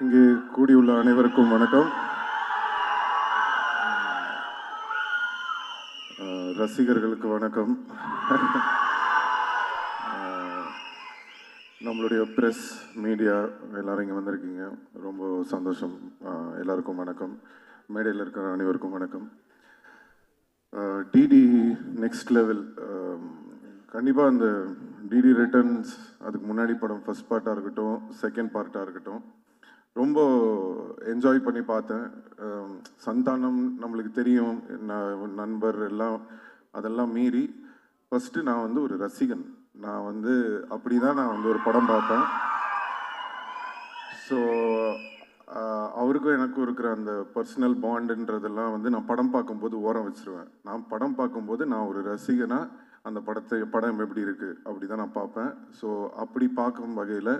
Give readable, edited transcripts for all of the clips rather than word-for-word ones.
இங்கே கூடியுள்ள அனைவருக்கும் வணக்கம். ரசிகர்களுக்கு வணக்கம். நம்மளுடைய ப்ரெஸ் மீடியா எல்லாரும் இங்கே வந்திருக்கீங்க, ரொம்ப சந்தோஷம். எல்லாருக்கும் வணக்கம். மேடையில் இருக்கிற அனைவருக்கும் வணக்கம். டிடி நெக்ஸ்ட் லெவல், கண்டிப்பாக அந்த டிடி ரிட்டர்ன்ஸ், அதுக்கு முன்னாடி படம் ஃபர்ஸ்ட் பார்ட்டாக இருக்கட்டும், செகண்ட் பார்ட்டாக இருக்கட்டும், ரொம்ப என்ஜாய் பண்ணி பார்த்தேன். சந்தானம் நம்மளுக்கு தெரியும், நண்பர் எல்லாம், அதெல்லாம் மீறி ஃபஸ்ட்டு நான் வந்து ஒரு ரசிகன். நான் வந்து அப்படி தான் நான் வந்து ஒரு படம் பார்ப்பேன். ஸோ அவருக்கும் எனக்கும் இருக்கிற அந்த பர்சனல் பாண்டுன்றதெல்லாம் வந்து நான் படம் பார்க்கும்போது ஓரம் வச்சுருவேன். நான் படம் பார்க்கும்போது நான் ஒரு ரசிகனாக அந்த படம் எப்படி இருக்குது அப்படி தான் நான் பார்ப்பேன். ஸோ அப்படி பார்க்கும் வகையில்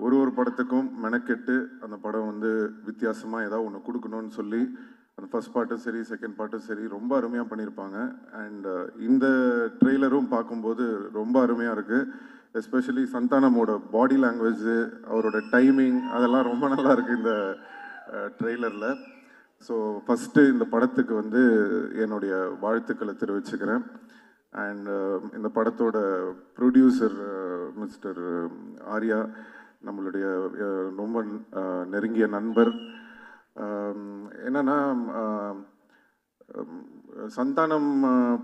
ஒரு படத்துக்கும் மெனக்கெட்டு அந்த படம் வந்து வித்தியாசமாக ஏதாவது ஒன்று கொடுக்கணும்னு சொல்லி அந்த ஃபர்ஸ்ட் பார்ட்டும் சரி, செகண்ட் பார்ட்டும் சரி, ரொம்ப அருமையாக பண்ணியிருப்பாங்க. அண்ட் இந்த ட்ரெய்லரும் பார்க்கும்போது ரொம்ப அருமையாக இருக்குது. எஸ்பெஷலி சந்தானமோட பாடி லாங்குவேஜ், அவரோட டைமிங், அதெல்லாம் ரொம்ப நல்லா இருக்குது இந்த ட்ரெய்லரில். ஸோ ஃபஸ்ட்டு இந்த படத்துக்கு வந்து என்னுடைய வாழ்த்துக்களை தெரிவிச்சுக்கிறேன். அண்ட் இந்த படத்தோட ப்ரொடியூசர் மிஸ்டர் ஆர்யா, நம்மளுடைய ரொம்ப நெருங்கிய நண்பர். என்னன்னா, சந்தானம்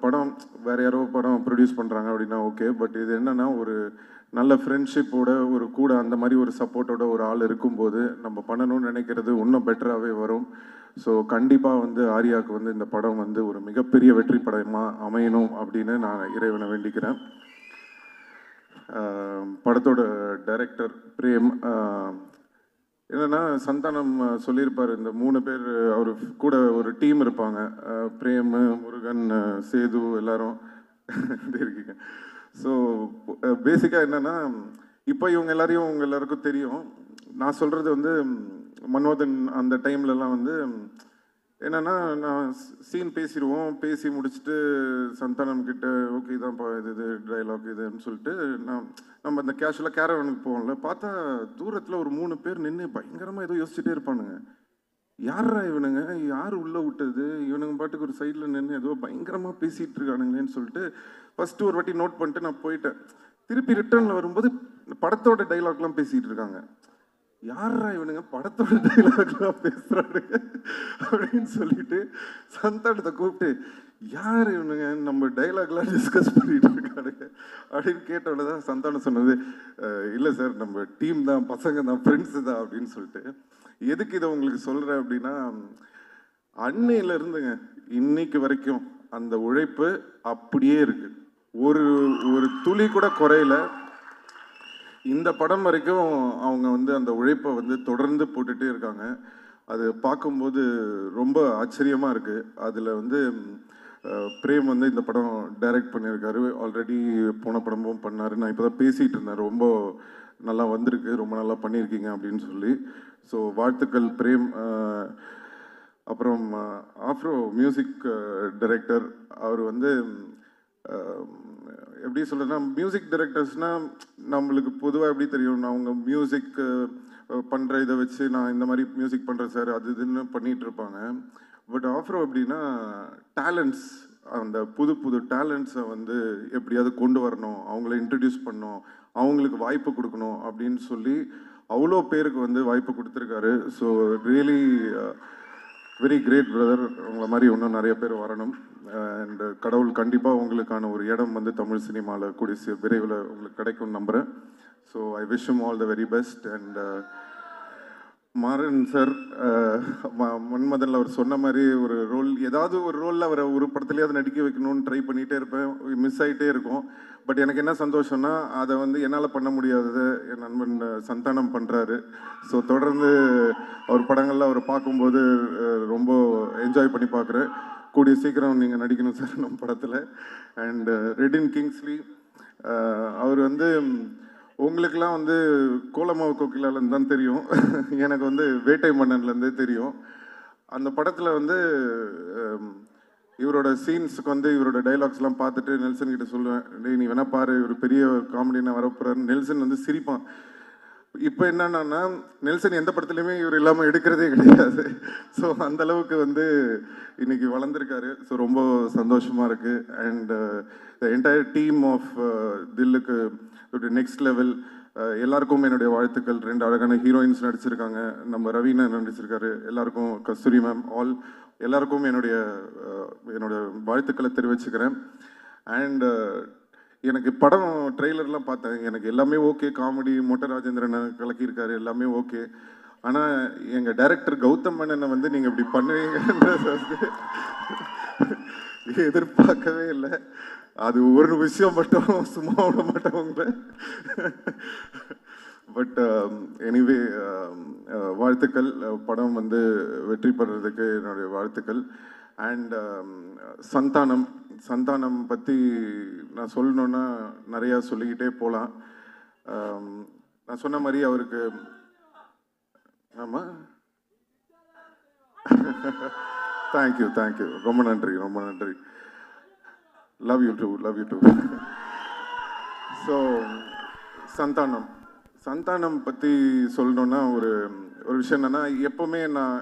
படம் வேற யாரோ படம் ப்ரொடியூஸ் பண்ணுறாங்க அப்படின்னா ஓகே, பட் இது என்னன்னா ஒரு நல்ல ஃப்ரெண்ட்ஷிப்போட, ஒரு கூட அந்த மாதிரி ஒரு சப்போர்ட்டோட ஒரு ஆள் இருக்கும்போது நம்ம பண்ணணும்னு நினைக்கிறது இன்னும் பெட்டராகவே வரும். ஸோ கண்டிப்பாக வந்து ஆர்யாவுக்கு வந்து இந்த படம் வந்து ஒரு மிகப்பெரிய வெற்றி படமாக அமையணும் அப்படின்னு நான் இறைவனை வேண்டிக்கிறேன். படத்தோட டைரக்டர் பிரேம், என்னென்னா சந்தானம் சொல்லியிருப்பார், இந்த 3 பேர் அவர் கூட ஒரு டீம் இருப்பாங்க, பிரேம், முருகன், சேது, எல்லாரும் இருக்கீங்க. ஸோ பேசிக்காக என்னென்னா, இப்போ இவங்க எல்லாரையும் உங்கள் எல்லாருக்கும் தெரியும். நான் சொல்கிறது வந்து மன்மதன் அந்த டைம்லலாம் வந்து என்னென்னா, நான் சீன் பேசிடுவோம், பேசி முடிச்சுட்டு சந்தானம் கிட்ட ஓகே தான்ப்பா இது டைலாக் இதுன்னு சொல்லிட்டு நம்ம அந்த கேஷுவலாக கேரவனுக்கு போவோம்ல, பார்த்தா தூரத்தில் ஒரு 3 பேர் நின்று பயங்கரமாக ஏதோ யோசிச்சுட்டே இருப்பானுங்க. யாரா இவனுங்க, யார் உள்ளே விட்டது, இவனுங்க பாட்டுக்கு ஒரு சைடில் நின்று ஏதோ பயங்கரமாக பேசிகிட்டு இருக்கானுங்களேன்னு சொல்லிட்டு ஃபஸ்ட்டு ஒரு வாட்டி நோட் பண்ணிட்டு நான் போயிட்டேன். திருப்பி ரிட்டர்னில் வரும்போது படத்தோட டைலாக்லாம் பேசிகிட்டு இருக்காங்க. யாரா இவனுங்க படத்தோட டைலாக்லாம் பேசுறானுங்க அப்படின்னு சொல்லிட்டு சந்தானத்தை கூப்பிட்டு, யார் இவனுங்க நம்ம டைலாக்லாம் டிஸ்கஸ் பண்ணிட்டு இருக்கானுங்க அப்படின்னு கேட்டோட தான் சந்தானம் சொன்னது, இல்லை சார் நம்ம டீம் தான், பசங்க தான், ஃப்ரெண்ட்ஸு தான் அப்படின்னு சொல்லிட்டு. எதுக்கு இதை உங்களுக்கு சொல்கிறேன் அப்படின்னா, அன்னையில இருந்துங்க இன்னைக்கு வரைக்கும் அந்த உழைப்பு அப்படியே இருக்கு, ஒரு துளி கூட குறையல. இந்த படம் வரைக்கும் அவங்க வந்து அந்த உழைப்பை வந்து தொடர்ந்து போட்டுகிட்டே இருக்காங்க. அது பார்க்கும்போது ரொம்ப ஆச்சரியமாக இருக்குது. அதில் வந்து பிரேம் வந்து இந்த படம் டைரக்ட் பண்ணியிருக்காரு, ஆல்ரெடி போன படமும் பண்ணார். நான் இப்போ தான் பேசிகிட்டு இருந்தேன், ரொம்ப நல்லா வந்திருக்கு, ரொம்ப நல்லா பண்ணியிருக்கீங்க அப்படின்னு சொல்லி. ஸோ வாழ்த்துக்கள் பிரேம். அப்புறம் ஆஃப்ரோ மியூசிக் டைரக்டர், அவர் வந்து எப்படி சொல்கிறேன்னா, மியூசிக் டைரக்டர்ஸ்னால் நம்மளுக்கு பொதுவாக எப்படி தெரியும், அவங்க மியூசிக் பண்ணுற இதை வச்சு நான் இந்த மாதிரி மியூசிக் பண்ணுறேன் சார் அது இதுன்னு பண்ணிகிட்டு இருப்பாங்க. பட் ஆஃப்ரோ எப்படின்னா டேலண்ட்ஸ், அந்த புது டேலண்ட்ஸை வந்து எப்படியாவது கொண்டு வரணும், அவங்கள இன்ட்ரடியூஸ் பண்ணணும், அவங்களுக்கு வாய்ப்பு கொடுக்கணும் அப்படின்னு சொல்லி அவ்வளோ பேருக்கு வந்து வாய்ப்பு கொடுத்துருக்காரு. So really very great brother. உங்களை மாதிரி இன்னும் நிறைய பேர் வரணும். அண்ட் கடவுள் கண்டிப்பாக உங்களுக்கான ஒரு இடம் வந்து தமிழ் சினிமாவில் கூடிய விரைவில் உங்களுக்கு கிடைக்கும்னு நம்புகிறேன். So I wish you all the very best. And Maran sir, மன்மதனில் அவர் சொன்ன மாதிரி ஒரு ரோல், ஏதாவது ஒரு ரோலில் அவரை ஒரு படத்துலையாவது நடிக்க வைக்கணும்னு ட்ரை பண்ணிகிட்டே இருப்பேன், மிஸ் ஆகிட்டே இருக்கும். பட் எனக்கு என்ன சந்தோஷம்னா, அதை வந்து என்னால் பண்ண முடியாததை என் நண்பன் சந்தானம் பண்ணுறாரு. ஸோ தொடர்ந்து அவர் படங்களில் அவர் பார்க்கும்போது ரொம்ப என்ஜாய் பண்ணி பார்க்குறேன். கூடிய சீக்கிரம் நீங்கள் நடிக்கணும் சார் நம்ம படத்தில். அண்ட் ரெடின் கிங்ஸ்லி, அவர் வந்து உங்களுக்கெல்லாம் வந்து கோலமாவு கோகிலாலேருந்து தான் தெரியும், எனக்கு வந்து வேட்டை மன்னன்லேருந்தே தெரியும். அந்த படத்தில் வந்து இவரோட சீன்ஸுக்கு வந்து இவரோட டைலாக்ஸ்லாம் பார்த்துட்டு நெல்சன் கிட்ட சொல்லுவேன், டேய் நீ வேணா பாரு, இவர் பெரிய காமெடினா வரப்போறாரு. நெல்சன் வந்து சிரிப்பான், இப்போ என்னன்னா நெல்சன் எந்த படத்துலையுமே இவர் இல்லாமல் எடுக்கிறதே கிடையாது. ஸோ அந்த அளவுக்கு வந்து இன்னைக்கு வளர்ந்துருக்காரு. ஸோ ரொம்ப சந்தோஷமாக இருக்குது. And the entire team of தில்லுக்கு ஒரு நெக்ஸ்ட் லெவல். எல்லாருக்கும் என்னுடைய வாழ்த்துக்கள். 2 அழகான ஹீரோயின்ஸ் நடிச்சிருக்காங்க. நம்ம ரவீனா நடிச்சிருக்காரு. எல்லாருக்கும் கஸ்தூரி மேம் எல்லாருக்கும் என்னுடைய வாழ்த்துக்களை தெரிவிச்சுக்கிறேன். அண்ட் எனக்கு படம் ட்ரெய்லர்லாம் பார்த்தேன். எனக்கு எல்லாமே ஓகே. காமெடி மொட்டை ராஜேந்திரனை கலக்கியிருக்காரு, எல்லாமே ஓகே. ஆனால் எங்கள் டைரக்டர் கௌதம் மேனனை வந்து நீங்கள் இப்படி பண்ணுவீங்கன்றது வந்து எதிர்பார்க்கவே இல்லை. அது ஒரு விஷயம் மட்டும் சும்மா விட மாட்டவங்கள. பட் எனிவே வாழ்த்துக்கள். படம் வந்து வெற்றி பெறதுக்கு என்னுடைய வாழ்த்துக்கள். அண்ட் சந்தானம் பற்றி நான் சொல்லணுன்னா நிறையா சொல்லிக்கிட்டே போகலாம். நான் சொன்ன மாதிரி அவருக்கு ஆமாம், தேங்க்யூ ரொம்ப நன்றி. Love you too. So Santhanam பற்றி சொல்லணுன்னா ஒரு விஷயம் என்னென்னா, எப்போவுமே நான்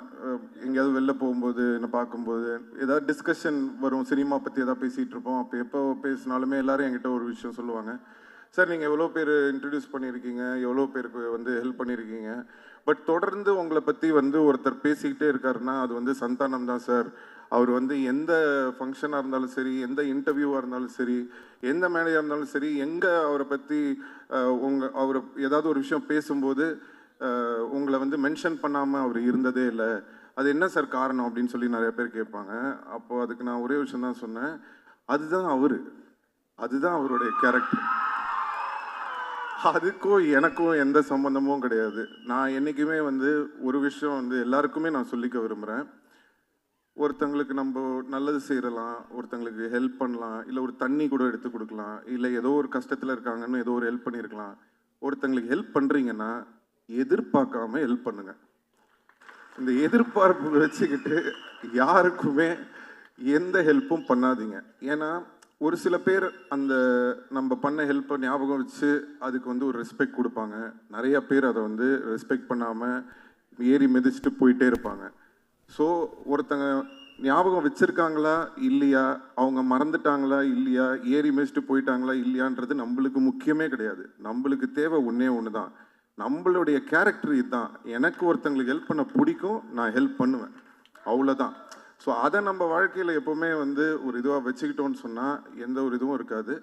எங்கேயாவது வெளில போகும்போது என்னை பார்க்கும்போது ஏதாவது டிஸ்கஷன் வரும், சினிமா பற்றி எதாவது பேசிகிட்டு இருப்போம். அப்போ எப்போ பேசினாலுமே எல்லோரும் என்கிட்ட ஒரு விஷயம் சொல்லுவாங்க. சார், நீங்கள் எவ்வளோ பேர் இன்ட்ரடியூஸ் பண்ணியிருக்கீங்க, எவ்வளோ பேருக்கு வந்து ஹெல்ப் பண்ணியிருக்கீங்க, பட் தொடர்ந்து உங்களை பற்றி வந்து ஒருத்தர் பேசிக்கிட்டே இருக்காருன்னா அது வந்து சந்தானம் தான் சார். அவர் வந்து எந்த ஃபங்க்ஷனாக இருந்தாலும் சரி, எந்த இன்டர்வியூவாக இருந்தாலும் சரி, எந்த மேடையாக இருந்தாலும் சரி, எங்கே அவரை பற்றி அவர் ஏதாவது ஒரு விஷயம் பேசும்போது உங்களை வந்து மென்ஷன் பண்ணாமல் அவர் இருந்ததே இல்லை. அது என்ன சார் காரணம் அப்படின்னு சொல்லி நிறைய பேர் கேட்பாங்க. அப்போது அதுக்கு நான் ஒரே விஷயம் தான் சொன்னேன், அதுதான் அவருடைய கேரக்டர். அதுக்கும் எனக்கும் எந்த சம்மந்தமும் கிடையாது. நான் என்றைக்குமே வந்து ஒரு விஷயம் வந்து எல்லாருக்குமே நான் சொல்லிக்க விரும்புகிறேன். ஒருத்தங்களுக்கு நம்ம நல்லது செய்யலாம், ஒருத்தங்களுக்கு ஹெல்ப் பண்ணலாம், இல்லை ஒரு தண்ணி கூட எடுத்து கொடுக்கலாம், இல்லை ஏதோ ஒரு கஷ்டத்தில் இருக்காங்கன்னு ஏதோ ஒரு ஹெல்ப் பண்ணியிருக்கலாம். ஒருத்தங்களுக்கு ஹெல்ப் பண்ணுறீங்கன்னா எதிர்பார்க்காம ஹெல்ப் பண்ணுங்க. இந்த எதிர்பார்ப்பு வச்சுக்கிட்டு யாருக்குமே எந்த ஹெல்ப்பும் பண்ணாதீங்க. ஏன்னா ஒரு சில பேர் அந்த நம்ம பண்ண ஹெல்ப்பை ஞாபகம் வச்சு அதுக்கு வந்து ஒரு ரெஸ்பெக்ட் கொடுப்பாங்க. நிறைய பேர் அதை வந்து ரெஸ்பெக்ட் பண்ணாமல் ஏறி மிதிச்சுட்டு போயிட்டே இருப்பாங்க. ஸோ ஒருத்தங்க ஞாபகம் வச்சுருக்காங்களா இல்லையா, அவங்க மறந்துட்டாங்களா இல்லையா, ஏறி மிதிச்சுட்டு போயிட்டாங்களா இல்லையான்றது நம்மளுக்கு முக்கியமே கிடையாது. நம்மளுக்கு தேவை ஒன்று தான், நம்மளுடைய கேரக்டர் இதுதான். எனக்கு ஒருத்தங்களுக்கு ஹெல்ப் பண்ண பிடிக்கும், நான் ஹெல்ப் பண்ணுவேன், அவ்வளோதான். ஸோ அதை நம்ம வாழ்க்கையில் எப்போவுமே வந்து ஒரு இதுவாக வச்சுக்கிட்டோன்னு சொன்னால் எந்த ஒரு இதுவும் இருக்காது.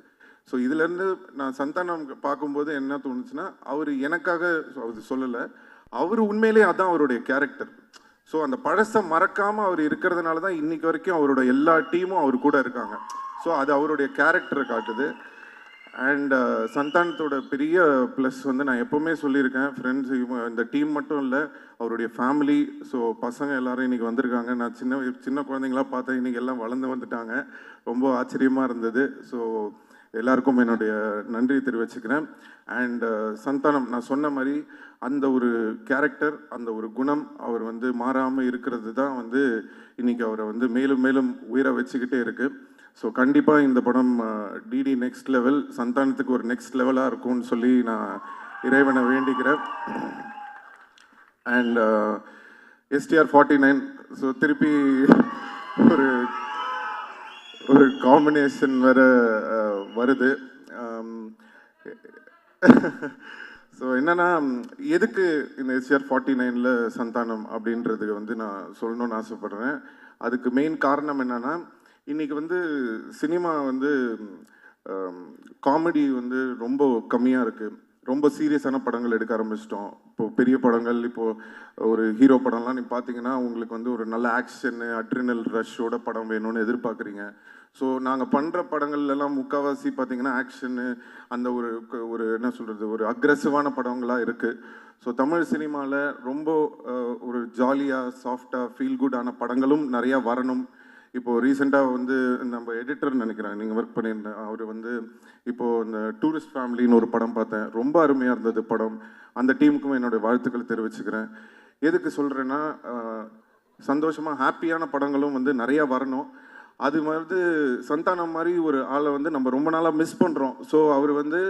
ஸோ இதுலேருந்து நான் சந்தானம் பார்க்கும்போது என்ன தோணுச்சுன்னா, அவர் எனக்காக அவர் சொல்லலை, அவர் உண்மையிலே அதான் அவருடைய கேரக்டர். ஸோ அந்த பழசை மறக்காமல் அவர் இருக்கிறதுனால தான் இன்றைக்கி வரைக்கும் அவரோட எல்லா டீமும் அவர் கூட இருக்காங்க. ஸோ அது அவருடைய கேரக்டரை காட்டுது. அண்ட் சந்தானத்தோட பெரிய ப்ளஸ் வந்து நான் எப்போவுமே சொல்லியிருக்கேன், ஃப்ரெண்ட்ஸ் இந்த டீம் மட்டும் இல்லை, அவருடைய ஃபேமிலி. ஸோ பசங்க எல்லோரும் இன்றைக்கி வந்திருக்காங்க. நான் சின்ன குழந்தைங்களாம் பார்த்தேன், இன்றைக்கி எல்லாம் வளர்ந்து வந்துட்டாங்க. ரொம்ப ஆச்சரியமாக இருந்தது. ஸோ எல்லாருக்கும் என்னுடைய நன்றி தெரிவிச்சுக்கிறேன். அண்ட் சந்தானம் நான் சொன்ன மாதிரி அந்த ஒரு கேரக்டர், அந்த ஒரு குணம் அவர் வந்து மாறாமல் இருக்கிறது தான் வந்து இன்றைக்கி அவரை வந்து மேலும் மேலும் உயிரை வச்சுக்கிட்டே இருக்குது. ஸோ கண்டிப்பாக இந்த படம் டிடி நெக்ஸ்ட் லெவல், சந்தானத்துக்கு ஒரு நெக்ஸ்ட் லெவலாக இருக்கும்னு சொல்லி நான் இறைவனை வேண்டிக்கிறேன். அண்ட் STR 49, ஸோ திருப்பி ஒரு காம்பினேஷன் வேறு வருது. ஸோ என்னென்னா, எதுக்கு இந்த STR 49ல் சந்தானம் அப்படின்றதுக்கு வந்து நான் சொல்லணும்னு ஆசைப்பட்றேன். அதுக்கு மெயின் காரணம் என்னென்னா, இன்றைக்கி வந்து சினிமா வந்து காமெடி வந்து ரொம்ப கம்மியாக இருக்குது. ரொம்ப சீரியஸான படங்கள் எடுக்க ஆரம்பிச்சிட்டோம். இப்போது பெரிய படங்கள், இப்போது ஒரு ஹீரோ படம்லாம் நீ பார்த்தீங்கன்னா உங்களுக்கு வந்து ஒரு நல்ல ஆக்ஷனு, அட்ரினல் ரஷ்ஷோட படம் வேணும்னு எதிர்பார்க்குறீங்க. ஸோ நாங்கள் பண்ணுற படங்கள்லாம் முக்கால்வாசி பார்த்தீங்கன்னா ஆக்ஷனு, அந்த ஒரு என்ன சொல்கிறது, ஒரு அக்ரெசிவான படங்களாக இருக்குது. ஸோ தமிழ் சினிமாவில் ரொம்ப ஒரு ஜாலியாக சாஃப்டாக ஃபீல் குட்டான படங்களும் நிறையா வரணும். இப்போது ரீசெண்டாக வந்து நம்ம எடிட்டர் நினைக்கிறேன், நீங்கள் ஒர்க் பண்ணியிருந்தேன், அவர் வந்து இப்போது இந்த டூரிஸ்ட் ஃபேமிலின்னு ஒரு படம் பார்த்தேன், ரொம்ப அருமையாக இருந்தது படம். அந்த டீமுக்கும் என்னுடைய வாழ்த்துக்கள் தெரிவிச்சுக்கிறேன். எதுக்கு சொல்கிறேன்னா, சந்தோஷமாக ஹாப்பியான படங்களும் வந்து நிறையா வரணும். அது வந்து சந்தானம் மாதிரி ஒரு ஆளை வந்து நம்ம ரொம்ப நாளாக மிஸ் பண்ணுறோம். ஸோ அவர் வந்து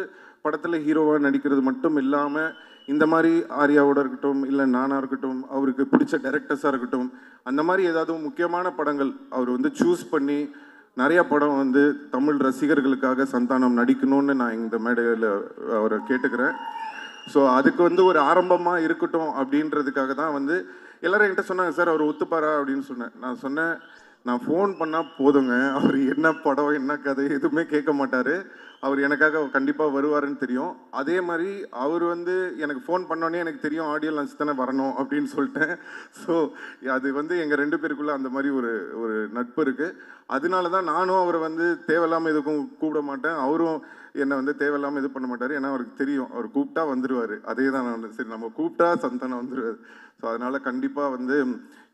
படத்தில் ஹீரோவாக நடிக்கிறது மட்டும் இல்லாமல் இந்த மாதிரி ஆர்யாவோட இருக்கட்டும், இல்லை நானாக இருக்கட்டும், அவருக்கு பிடிச்ச டைரக்டர்ஸாக இருக்கட்டும், அந்த மாதிரி ஏதாவது முக்கியமான படங்கள் அவர் வந்து சூஸ் பண்ணி நிறைய படம் வந்து தமிழ் ரசிகர்களுக்காக சந்தானம் நடிக்கணும்னு நான் இந்த மேடையில் அவரை கேட்டுக்கிறேன். ஸோ அதுக்கு வந்து ஒரு ஆரம்பமாக இருக்கட்டும் அப்படின்றதுக்காக தான் வந்து எல்லாரும் என்கிட்ட சொன்னாங்க, சார் அவர் ஒத்துப்பாரா அப்படின்னு சொன்னேன். நான் சொன்னேன், நான் ஃபோன் பண்ணால் போதுங்க, அவர் என்ன படம் என்ன கதை எதுவுமே கேட்க மாட்டார், அவர் எனக்காக கண்டிப்பாக வருவாருன்னு தெரியும். அதே மாதிரி அவர் வந்து எனக்கு ஃபோன் பண்ணோன்னே எனக்கு தெரியும் ஆடியோ லான்ச் தானே வரணும் அப்படின்னு சொல்லிட்டேன். ஸோ அது வந்து எங்கள் 2 பேருக்குள்ளே அந்த மாதிரி ஒரு நட்பு இருக்குது. அதனால தான் நானும் அவரை வந்து தேவையில்லாமல் எதுக்கும் கூப்பிட மாட்டேன், அவரும் என்னை வந்து தேவையில்லாமல் இது பண்ண மாட்டார். ஏன்னா அவருக்கு தெரியும் அவர் கூப்பிட்டா வந்துடுவார். அதே தான் நான் வந்து சரி நம்ம கூப்பிட்டா சந்தானம் வந்துடுவார். ஸோ அதனால் கண்டிப்பாக வந்து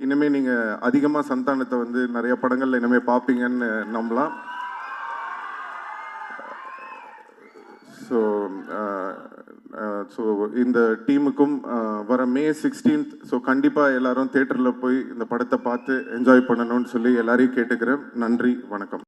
இனிமேல் நீங்கள் அதிகமாக சந்தானத்தை வந்து நிறைய படங்களில் இனிமேல் பார்ப்பீங்கன்னு நம்பலாம். ஸோ இந்த டீமுக்கும் வர May 16th ஸோ கண்டிப்பாக எல்லாரும் தேட்டரில் போய் இந்த படத்தை பார்த்து என்ஜாய் பண்ணணும்னு சொல்லி எல்லாரையும் கேட்டுக்கிறேன். நன்றி, வணக்கம்.